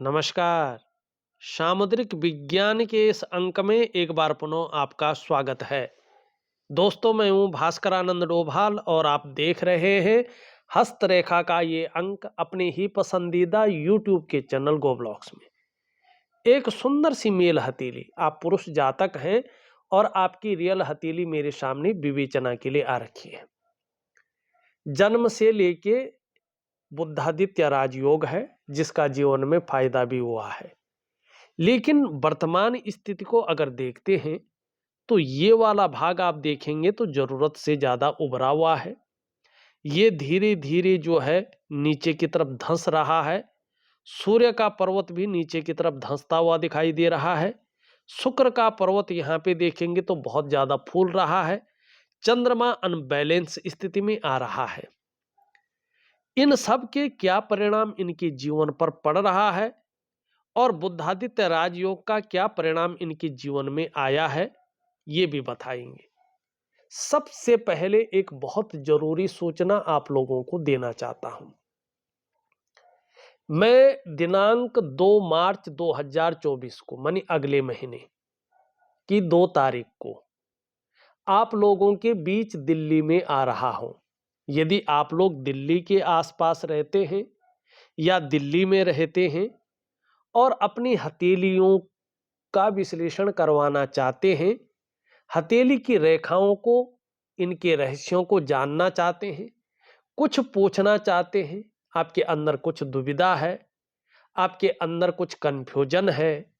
नमस्कार। सामुद्रिक विज्ञान के इस अंक में एक बार पुनः आपका स्वागत है। दोस्तों, मैं हूं भास्करानंद डोभाल और आप देख रहे हैं हस्तरेखा का ये अंक अपने ही पसंदीदा यूट्यूब के चैनल गो ब्लॉग्स में। एक सुंदर सी मेल हथेली, आप पुरुष जातक हैं और आपकी रियल हथेली मेरे सामने विवेचना के लिए आ रखी है। जन्म से लेके बुद्धादित्य राजयोग है, जिसका जीवन में फायदा भी हुआ है। लेकिन वर्तमान स्थिति को अगर देखते हैं तो ये वाला भाग आप देखेंगे तो जरूरत से ज्यादा उभरा हुआ है। ये धीरे धीरे जो है नीचे की तरफ धंस रहा है। सूर्य का पर्वत भी नीचे की तरफ धंसता हुआ दिखाई दे रहा है। शुक्र का पर्वत यहाँ पे देखेंगे तो बहुत ज्यादा फूल रहा है। चंद्रमा अनबैलेंस स्थिति में आ रहा है। इन सब के क्या परिणाम इनके जीवन पर पड़ रहा है और बुद्धादित्य राजयोग का क्या परिणाम इनके जीवन में आया है, ये भी बताएंगे। सबसे पहले एक बहुत जरूरी सूचना आप लोगों को देना चाहता हूं। मैं दिनांक 2 मार्च 2024 को, मानी अगले महीने की 2 तारीख को आप लोगों के बीच दिल्ली में आ रहा हूं। यदि आप लोग दिल्ली के आसपास रहते हैं या दिल्ली में रहते हैं और अपनी हथेलियों का विश्लेषण करवाना चाहते हैं, हथेली की रेखाओं को, इनके रहस्यों को जानना चाहते हैं, कुछ पूछना चाहते हैं, आपके अंदर कुछ दुविधा है, आपके अंदर कुछ कंफ्यूजन है,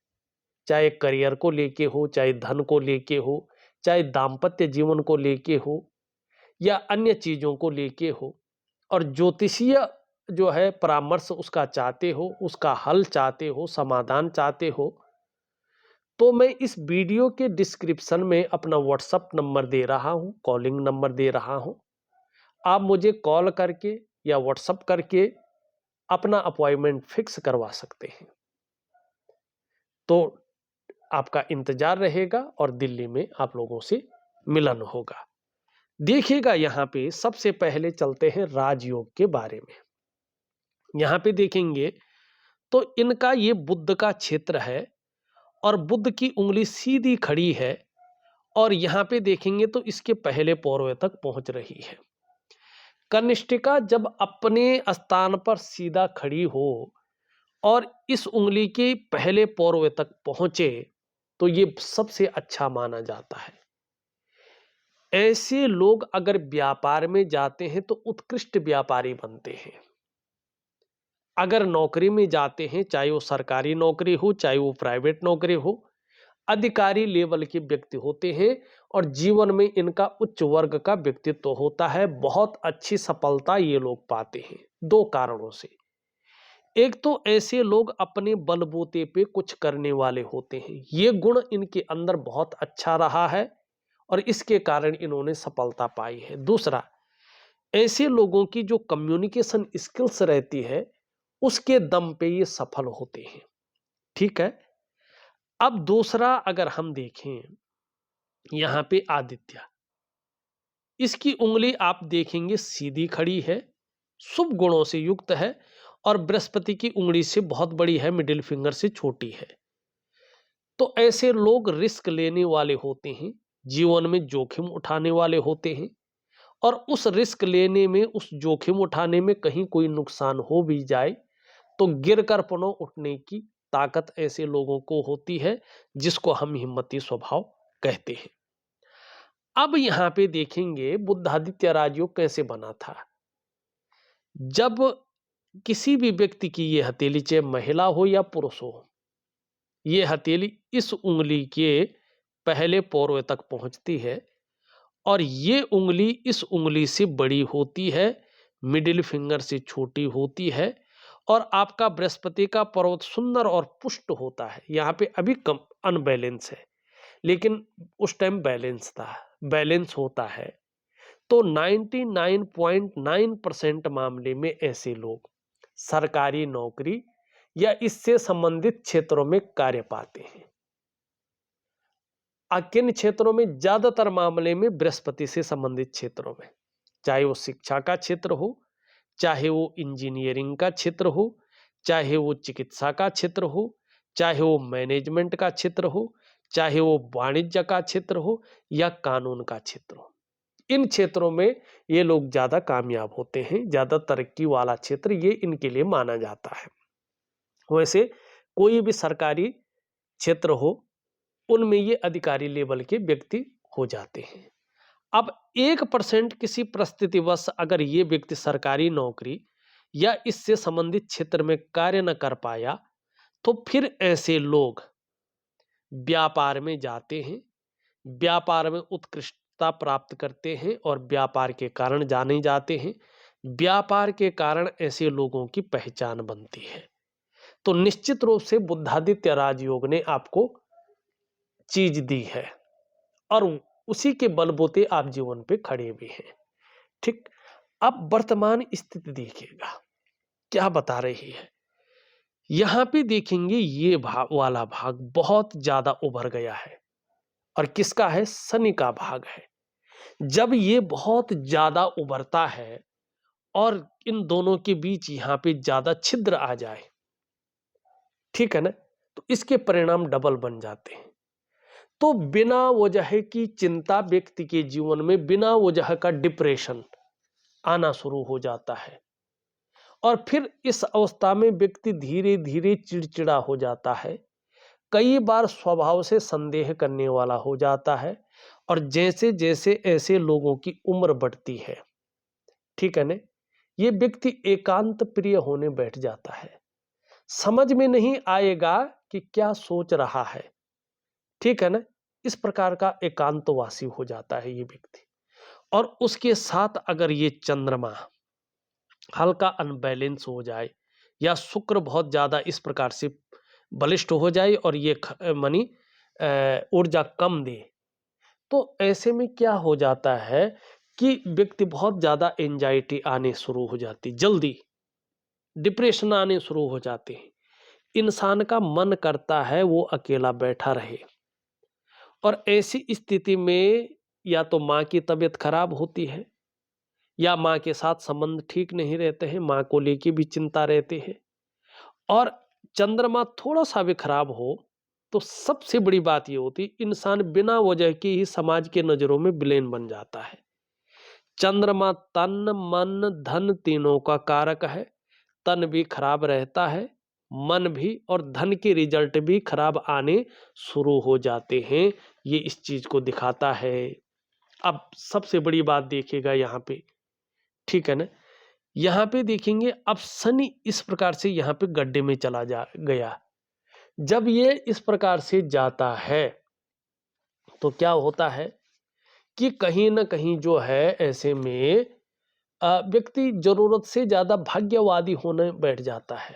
चाहे करियर को लेके हो, चाहे धन को लेके हो, चाहे दाम्पत्य जीवन को लेके हो या अन्य चीजों को लेके हो, और ज्योतिषीय जो है परामर्श उसका चाहते हो, उसका हल चाहते हो, समाधान चाहते हो, तो मैं इस वीडियो के डिस्क्रिप्शन में अपना व्हाट्सएप नंबर दे रहा हूं, कॉलिंग नंबर दे रहा हूं। आप मुझे कॉल करके या व्हाट्सएप करके अपना अपॉइंटमेंट फिक्स करवा सकते हैं। तो आपका इंतजार रहेगा और दिल्ली में आप लोगों से मिलन होगा। देखिएगा, यहां पे सबसे पहले चलते हैं राजयोग के बारे में। यहां पे देखेंगे तो इनका ये बुध का क्षेत्र है और बुध की उंगली सीधी खड़ी है और यहां पे देखेंगे तो इसके पहले पौरवे तक पहुंच रही है। कनिष्ठिका जब अपने स्थान पर सीधा खड़ी हो और इस उंगली के पहले पौरवे तक पहुंचे तो ये सबसे अच्छा माना जाता है। ऐसे लोग अगर व्यापार में जाते हैं तो उत्कृष्ट व्यापारी बनते हैं। अगर नौकरी में जाते हैं, चाहे वो सरकारी नौकरी हो, चाहे वो प्राइवेट नौकरी हो, अधिकारी लेवल के व्यक्ति होते हैं और जीवन में इनका उच्च वर्ग का व्यक्तित्व होता है। बहुत अच्छी सफलता ये लोग पाते हैं 2 कारणों से। एक तो ऐसे लोग अपने बलबूते पे कुछ करने वाले होते हैं, ये गुण इनके अंदर बहुत अच्छा रहा है और इसके कारण इन्होंने सफलता पाई है। दूसरा, ऐसे लोगों की जो कम्युनिकेशन स्किल्स रहती है उसके दम पे ये सफल होते हैं। ठीक है। अब दूसरा अगर हम देखें, यहां पे आदित्य, इसकी उंगली आप देखेंगे सीधी खड़ी है, शुभ गुणों से युक्त है और बृहस्पति की उंगली से बहुत बड़ी है, मिडिल फिंगर से छोटी है। तो ऐसे लोग रिस्क लेने वाले होते हैं, जीवन में जोखिम उठाने वाले होते हैं और उस रिस्क लेने में, उस जोखिम उठाने में कहीं कोई नुकसान हो भी जाए तो गिरकर पुनः उठने की ताकत ऐसे लोगों को होती है, जिसको हम हिम्मती स्वभाव कहते हैं। अब यहां पे देखेंगे बुद्धादित्य राजयोग कैसे बना था। जब किसी भी व्यक्ति की ये हथेली, चाहे महिला हो या पुरुष हो, ये हथेली इस उंगली के पहले पौरवे तक पहुंचती है और ये उंगली इस उंगली से बड़ी होती है, मिडिल फिंगर से छोटी होती है और आपका बृहस्पति का पर्वत सुंदर और पुष्ट होता है। यहाँ पे अभी कम अनबैलेंस है, लेकिन उस टाइम बैलेंस था, बैलेंस होता है। तो 99.9% मामले में ऐसे लोग सरकारी नौकरी या इससे संबंधित क्षेत्रों में कार्य पाते हैं। किन क्षेत्रों में? ज्यादातर मामले में बृहस्पति से संबंधित क्षेत्रों में, चाहे वो शिक्षा का क्षेत्र हो, चाहे वो इंजीनियरिंग का क्षेत्र हो, चाहे वो चिकित्सा का क्षेत्र हो, चाहे वो मैनेजमेंट का क्षेत्र हो, चाहे वो वाणिज्य का क्षेत्र हो या कानून का क्षेत्र हो। इन क्षेत्रों में ये लोग ज़्यादा कामयाब होते हैं, ज़्यादा तरक्की वाला क्षेत्र ये इनके लिए माना जाता है। वैसे कोई भी सरकारी क्षेत्र हो, उनमें ये अधिकारी लेवल के व्यक्ति हो जाते हैं। अब 1% किसी परिस्थितिवश अगर ये व्यक्ति सरकारी नौकरी या इससे संबंधित क्षेत्र में कार्य न कर पाया, तो फिर ऐसे लोग व्यापार में जाते हैं, व्यापार में उत्कृष्टता प्राप्त करते हैं और व्यापार के कारण जाने जाते हैं। व्यापार के कारण ऐसे लोगों की पहचान बनती है। तो निश्चित रूप से बुद्धादित्य राजयोग ने आपको चीज दी है और उसी के बलबूते आप जीवन पे खड़े भी हैं। ठीक। अब वर्तमान स्थिति देखिएगा क्या बता रही है। यहां पे देखेंगे ये भाग वाला भाग बहुत ज्यादा उभर गया है और किसका है, शनि का भाग है। जब ये बहुत ज्यादा उभरता है और इन दोनों के बीच यहां पे ज्यादा छिद्र आ जाए, ठीक है ना, तो इसके परिणाम डबल बन जाते हैं। तो बिना वजह की चिंता व्यक्ति के जीवन में बिना वजह का डिप्रेशन आना शुरू हो जाता है और फिर इस अवस्था में व्यक्ति धीरे धीरे चिड़चिड़ा हो जाता है, कई बार स्वभाव से संदेह करने वाला हो जाता है और जैसे जैसे ऐसे लोगों की उम्र बढ़ती है, ठीक है ना, ये व्यक्ति एकांत प्रिय होने बैठ जाता है। समझ में नहीं आएगा कि क्या सोच रहा है, ठीक है ना, इस प्रकार का एकांतवासी हो जाता है ये व्यक्ति। और उसके साथ अगर ये चंद्रमा हल्का अनबैलेंस हो जाए या शुक्र बहुत ज्यादा इस प्रकार से बलिष्ठ हो जाए और ये मानी ऊर्जा कम दे, तो ऐसे में क्या हो जाता है कि व्यक्ति बहुत ज्यादा एंजाइटी आने शुरू हो जाती, जल्दी डिप्रेशन आने शुरू हो जाते हैं। इंसान का मन करता है वो अकेला बैठा रहे और ऐसी स्थिति में या तो माँ की तबीयत खराब होती है या माँ के साथ संबंध ठीक नहीं रहते हैं, माँ को लेके भी चिंता रहती है। और चंद्रमा थोड़ा सा भी खराब हो तो सबसे बड़ी बात ये होती, इंसान बिना वजह के ही समाज के नजरों में विलेन बन जाता है। चंद्रमा तन मन धन तीनों का कारक है। तन भी खराब रहता है, मन भी, और धन के रिजल्ट भी खराब आने शुरू हो जाते हैं। ये इस चीज को दिखाता है। अब सबसे बड़ी बात देखिएगा यहाँ पे, ठीक है ना, यहाँ पे देखेंगे अब शनि इस प्रकार से यहाँ पे गड्ढे में चला जा गया। जब ये इस प्रकार से जाता है तो क्या होता है कि कहीं ना कहीं जो है ऐसे में व्यक्ति जरूरत से ज्यादा भाग्यवादी होने बैठ जाता है,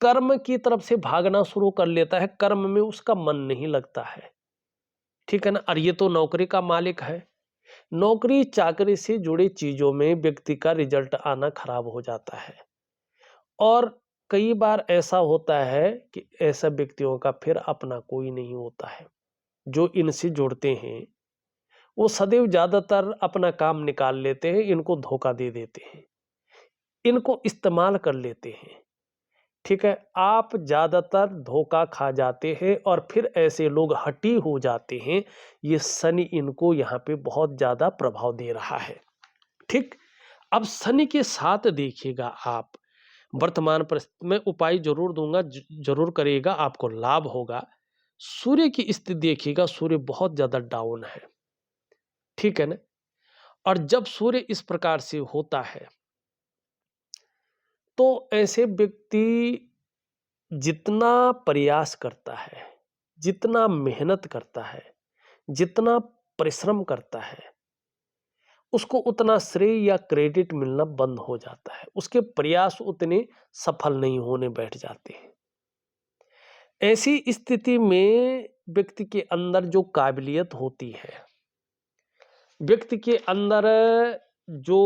कर्म की तरफ से भागना शुरू कर लेता है, कर्म में उसका मन नहीं लगता है, ठीक है ना। और ये तो नौकरी का मालिक है, नौकरी चाकरी से जुड़ी चीजों में व्यक्ति का रिजल्ट आना खराब हो जाता है। और कई बार ऐसा होता है कि ऐसा व्यक्तियों का फिर अपना कोई नहीं होता है। जो इनसे जुड़ते हैं वो सदैव ज्यादातर अपना काम निकाल लेते हैं, इनको धोखा दे देते हैं, इनको इस्तेमाल कर लेते हैं, ठीक है। आप ज्यादातर धोखा खा जाते हैं और फिर ऐसे लोग हटी हो जाते हैं। ये शनि इनको यहाँ पे बहुत ज्यादा प्रभाव दे रहा है, ठीक। अब शनि के साथ देखिएगा आप, वर्तमान परिस्थिति में उपाय जरूर दूंगा, जरूर करिएगा, आपको लाभ होगा। सूर्य की स्थिति देखिएगा, सूर्य बहुत ज्यादा डाउन है, ठीक है ना। और जब सूर्य इस प्रकार से होता है तो ऐसे व्यक्ति जितना प्रयास करता है, जितना मेहनत करता है, जितना परिश्रम करता है, उसको उतना श्रेय या क्रेडिट मिलना बंद हो जाता है, उसके प्रयास उतने सफल नहीं होने बैठ जाते हैं। ऐसी स्थिति में व्यक्ति के अंदर जो काबिलियत होती है, व्यक्ति के अंदर जो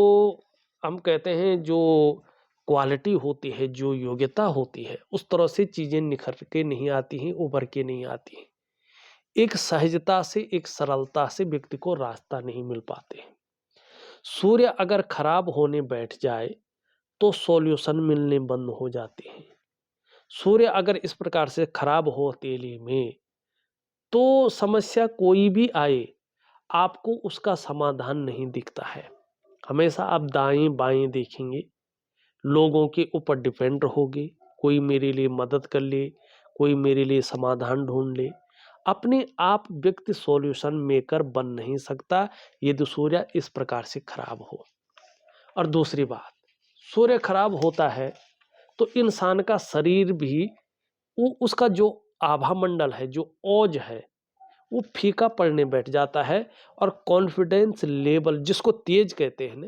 हम कहते हैं जो क्वालिटी होती है, जो योग्यता होती है, उस तरह से चीजें निखर के नहीं आती हैं, उभर के नहीं आती हैं। एक सहजता से, एक सरलता से व्यक्ति को रास्ता नहीं मिल पाते। सूर्य अगर खराब होने बैठ जाए तो सॉल्यूशन मिलने बंद हो जाते हैं। सूर्य अगर इस प्रकार से खराब हो हथेली में, तो समस्या कोई भी आए, आपको उसका समाधान नहीं दिखता है। हमेशा आप दाएं-बाएं देखेंगे, लोगों के ऊपर डिपेंड रहोगे, कोई मेरे लिए मदद कर ले, कोई मेरे लिए समाधान ढूँढ ले। अपने आप व्यक्ति सॉल्यूशन मेकर बन नहीं सकता, यदि सूर्य इस प्रकार से खराब हो। और दूसरी बात, सूर्य खराब होता है तो इंसान का शरीर भी, वो उसका जो आभा मंडल है, जो ओज है, वो फीका पड़ने बैठ जाता है और कॉन्फिडेंस लेवल, जिसको तेज कहते हैं ना,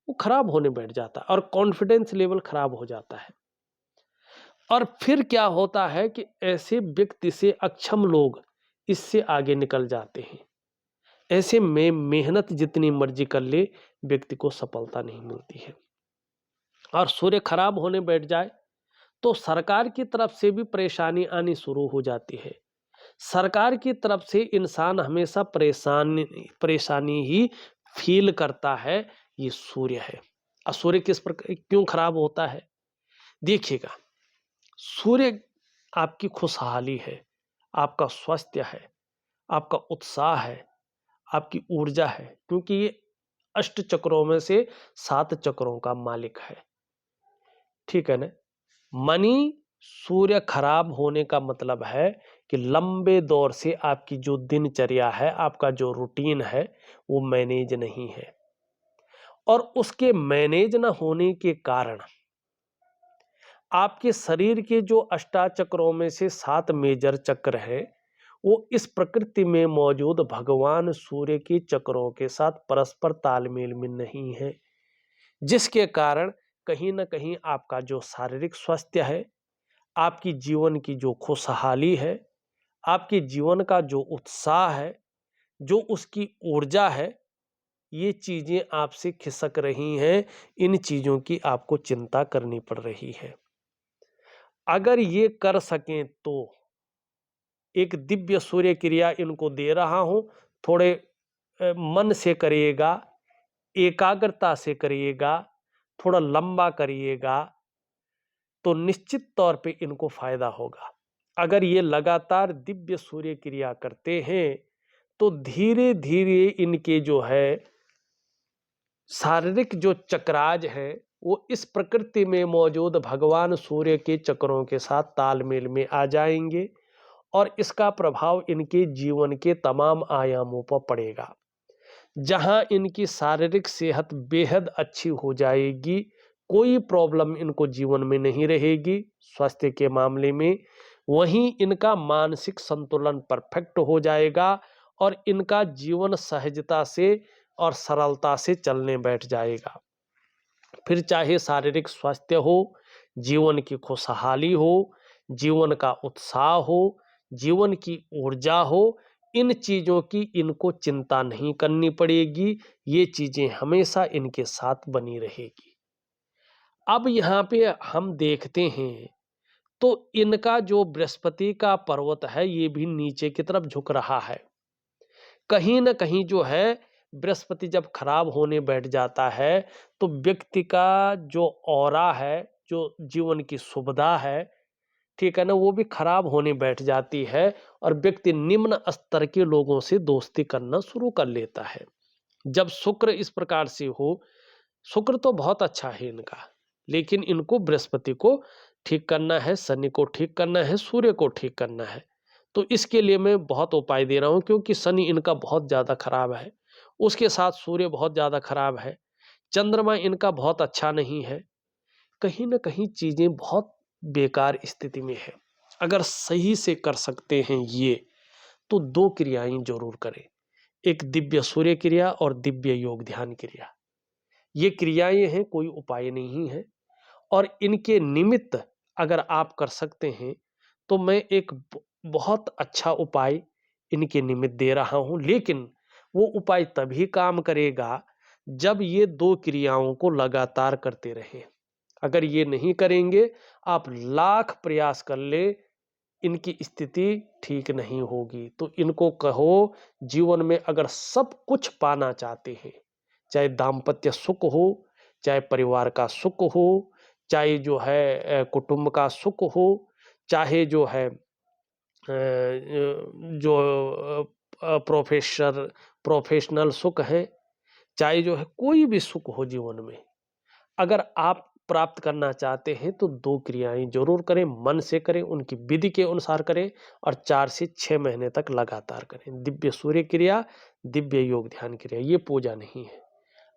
वो खराब होने बैठ जाता है और कॉन्फिडेंस लेवल खराब हो जाता है। और फिर क्या होता है कि ऐसे व्यक्ति से अक्षम लोग इससे आगे निकल जाते हैं। ऐसे में मेहनत जितनी मर्जी कर ले, व्यक्ति को सफलता नहीं मिलती है। और सूर्य खराब होने बैठ जाए तो सरकार की तरफ से भी परेशानी आनी शुरू हो जाती है। सरकार की तरफ से इंसान हमेशा परेशानी ही फील करता है। ये सूर्य है। और सूर्य किस प्रकार क्यों खराब होता है? देखिएगा, सूर्य आपकी खुशहाली है, आपका स्वास्थ्य है, आपका उत्साह है, आपकी ऊर्जा है, क्योंकि ये अष्ट चक्रों में से 7 चक्रों का मालिक है। ठीक है ना? मनी सूर्य खराब होने का मतलब है कि लंबे दौर से आपकी जो दिनचर्या है, आपका जो रूटीन है, वो मैनेज नहीं है। और उसके मैनेज न होने के कारण आपके शरीर के जो अष्टाचक्रों में से 7 मेजर चक्र है, वो इस प्रकृति में मौजूद भगवान सूर्य के चक्रों के साथ परस्पर तालमेल में नहीं है, जिसके कारण कहीं न कहीं आपका जो शारीरिक स्वास्थ्य है, आपकी जीवन की जो खुशहाली है, आपके जीवन का जो उत्साह है, जो उसकी ऊर्जा है, ये चीज़ें आपसे खिसक रही हैं। इन चीज़ों की आपको चिंता करनी पड़ रही है। अगर ये कर सकें तो एक दिव्य सूर्य क्रिया इनको दे रहा हूँ, थोड़े मन से करिएगा, एकाग्रता से करिएगा, थोड़ा लंबा करिएगा, तो निश्चित तौर पे इनको फायदा होगा। अगर ये लगातार दिव्य सूर्य क्रिया करते हैं, तो धीरे धीरे इनके जो है शारीरिक जो चक्राज है, वो इस प्रकृति में मौजूद भगवान सूर्य के चक्रों के साथ तालमेल में आ जाएंगे और इसका प्रभाव इनके जीवन के तमाम आयामों पर पड़ेगा। जहां इनकी शारीरिक सेहत बेहद अच्छी हो जाएगी, कोई प्रॉब्लम इनको जीवन में नहीं रहेगी स्वास्थ्य के मामले में, वहीं इनका मानसिक संतुलन परफेक्ट हो जाएगा और इनका जीवन सहजता से और सरलता से चलने बैठ जाएगा। फिर चाहे शारीरिक स्वास्थ्य हो, जीवन की खुशहाली हो, जीवन का उत्साह हो, जीवन की ऊर्जा हो, इन चीज़ों की इनको चिंता नहीं करनी पड़ेगी। ये चीज़ें हमेशा इनके साथ बनी रहेगी। अब यहाँ पे हम देखते हैं, तो इनका जो बृहस्पति का पर्वत है, ये भी नीचे की तरफ झुक रहा है। कहीं न कहीं जो है, बृहस्पति जब खराब होने बैठ जाता है, तो व्यक्ति का जो ऑरा है, जो जीवन की सुविधा है, ठीक है ना, वो भी खराब होने बैठ जाती है और व्यक्ति निम्न स्तर के लोगों से दोस्ती करना शुरू कर लेता है। जब शुक्र इस प्रकार से हो, शुक्र तो बहुत अच्छा है इनका, लेकिन इनको बृहस्पति को ठीक करना है, शनि को ठीक करना है, सूर्य को ठीक करना है। तो इसके लिए मैं बहुत उपाय दे रहा हूँ, क्योंकि शनि इनका बहुत ज़्यादा खराब है, उसके साथ सूर्य बहुत ज़्यादा खराब है, चंद्रमा इनका बहुत अच्छा नहीं है। कहीं न कहीं चीज़ें बहुत बेकार स्थिति में है। अगर सही से कर सकते हैं ये, तो 2 क्रियाएँ ज़रूर करें। एक दिव्य सूर्य क्रिया और दिव्य योग ध्यान क्रिया। ये क्रियाएँ हैं, कोई उपाय नहीं है और इनके निमित्त अगर आप कर सकते हैं, तो मैं एक बहुत अच्छा उपाय इनके निमित्त दे रहा हूँ, लेकिन वो उपाय तभी काम करेगा जब ये 2 क्रियाओं को लगातार करते रहें। अगर ये नहीं करेंगे, आप लाख प्रयास कर ले, इनकी स्थिति ठीक नहीं होगी। तो इनको कहो, जीवन में अगर सब कुछ पाना चाहते हैं, चाहे दाम्पत्य सुख हो, चाहे परिवार का सुख हो, चाहे जो है कुटुंब का सुख हो, चाहे जो है जो प्रोफेशनल सुख है, चाहे जो है कोई भी सुख हो जीवन में, अगर आप प्राप्त करना चाहते हैं तो 2 क्रियाएं जरूर करें, मन से करें, उनकी विधि के अनुसार करें और 4 से 6 महीने तक लगातार करें। दिव्य सूर्य क्रिया, दिव्य योग ध्यान क्रिया, ये पूजा नहीं है।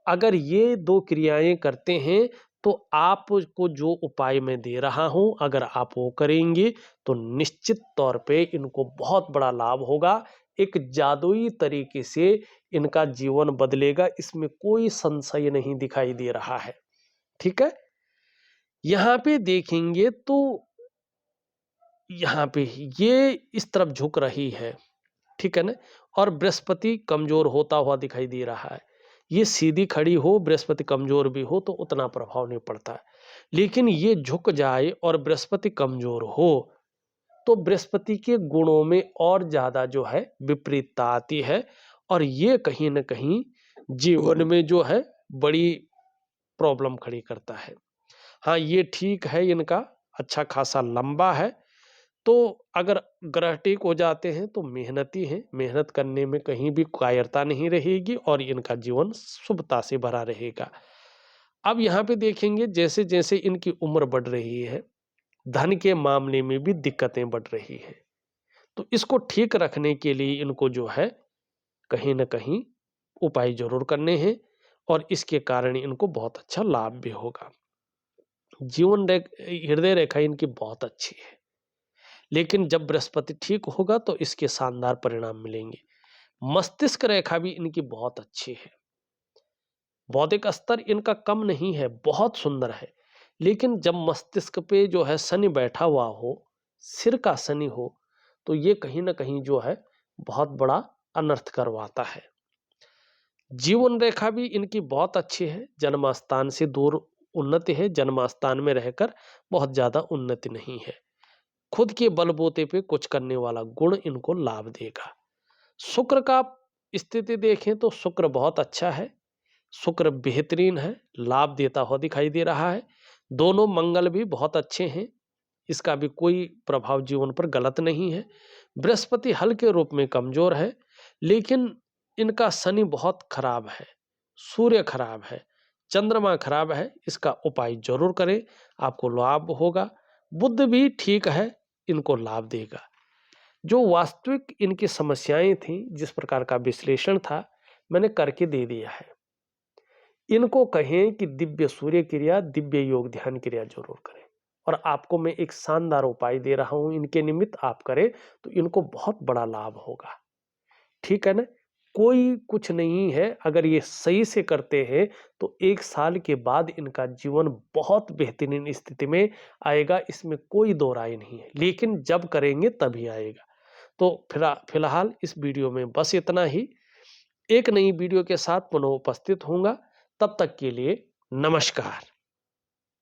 अगर ये 2 क्रियाएं करते हैं तो आपको जो उपाय मैं दे रहा हूं, अगर आप वो करेंगे तो निश्चित तौर पे इनको बहुत बड़ा लाभ होगा। एक जादुई तरीके से इनका जीवन बदलेगा, इसमें कोई संशय नहीं दिखाई दे रहा है। ठीक है, यहां पे देखेंगे तो यहां पे ये इस तरफ झुक रही है, ठीक है ना, और बृहस्पति कमजोर होता हुआ दिखाई दे रहा है। ये सीधी खड़ी हो, बृहस्पति कमजोर भी हो तो उतना प्रभाव नहीं पड़ता है। लेकिन ये झुक जाए और बृहस्पति कमजोर हो तो बृहस्पति के गुणों में और ज्यादा जो है विपरीतता आती है, और ये कहीं ना कहीं जीवन में जो है बड़ी प्रॉब्लम खड़ी करता है। हाँ, ये ठीक है, इनका अच्छा खासा लंबा है, तो अगर ग्रह ठीक हो जाते हैं तो मेहनती हैं, मेहनत करने में कहीं भी कायरता नहीं रहेगी और इनका जीवन शुभता से भरा रहेगा। अब यहाँ पे देखेंगे जैसे जैसे इनकी उम्र बढ़ रही है, धन के मामले में भी दिक्कतें बढ़ रही है, तो इसको ठीक रखने के लिए इनको जो है कहीं न कहीं उपाय जरूर करने हैं और इसके कारण इनको बहुत अच्छा लाभ भी होगा। हृदय रेखा इनकी बहुत अच्छी है, लेकिन जब बृहस्पति ठीक होगा तो इसके शानदार परिणाम मिलेंगे। मस्तिष्क रेखा भी इनकी बहुत अच्छी है, बौद्धिक स्तर इनका कम नहीं है, बहुत सुंदर है। लेकिन जब मस्तिष्क पे जो है शनि बैठा हुआ हो, सिर का शनि हो, तो ये कहीं ना कहीं जो है बहुत बड़ा अनर्थ करवाता है। जीवन रेखा भी इनकी बहुत अच्छी है, जन्मस्थान से दूर उन्नति है, जन्मस्थान में रहकर बहुत ज्यादा उन्नति नहीं है। खुद के बलबूते पे कुछ करने वाला गुण इनको लाभ देगा। शुक्र का स्थिति देखें तो शुक्र बहुत अच्छा है, शुक्र बेहतरीन है, लाभ देता हुआ दिखाई दे रहा है। दोनों मंगल भी बहुत अच्छे हैं, इसका भी कोई प्रभाव जीवन पर गलत नहीं है। बृहस्पति हल्के रूप में कमजोर है, लेकिन इनका शनि बहुत खराब है, सूर्य खराब है, चंद्रमा खराब है, इसका उपाय जरूर करें, आपको लाभ होगा। बुध भी ठीक है, इनको लाभ देगा। जो वास्तविक इनकी समस्याएं थी, जिस प्रकार का विश्लेषण था, मैंने करके दे दिया है। इनको कहें कि दिव्य सूर्य क्रिया, दिव्य योग ध्यान क्रिया जरूर करें, और आपको मैं एक शानदार उपाय दे रहा हूं, इनके निमित्त आप करें तो इनको बहुत बड़ा लाभ होगा। ठीक है ना, कोई कुछ नहीं है, अगर ये सही से करते हैं तो 1 साल के बाद इनका जीवन बहुत बेहतरीन स्थिति में आएगा, इसमें कोई दो राय नहीं है, लेकिन जब करेंगे तभी आएगा। तो फिलहाल इस वीडियो में बस इतना ही। एक नई वीडियो के साथ पुनः उपस्थित होऊंगा, तब तक के लिए नमस्कार।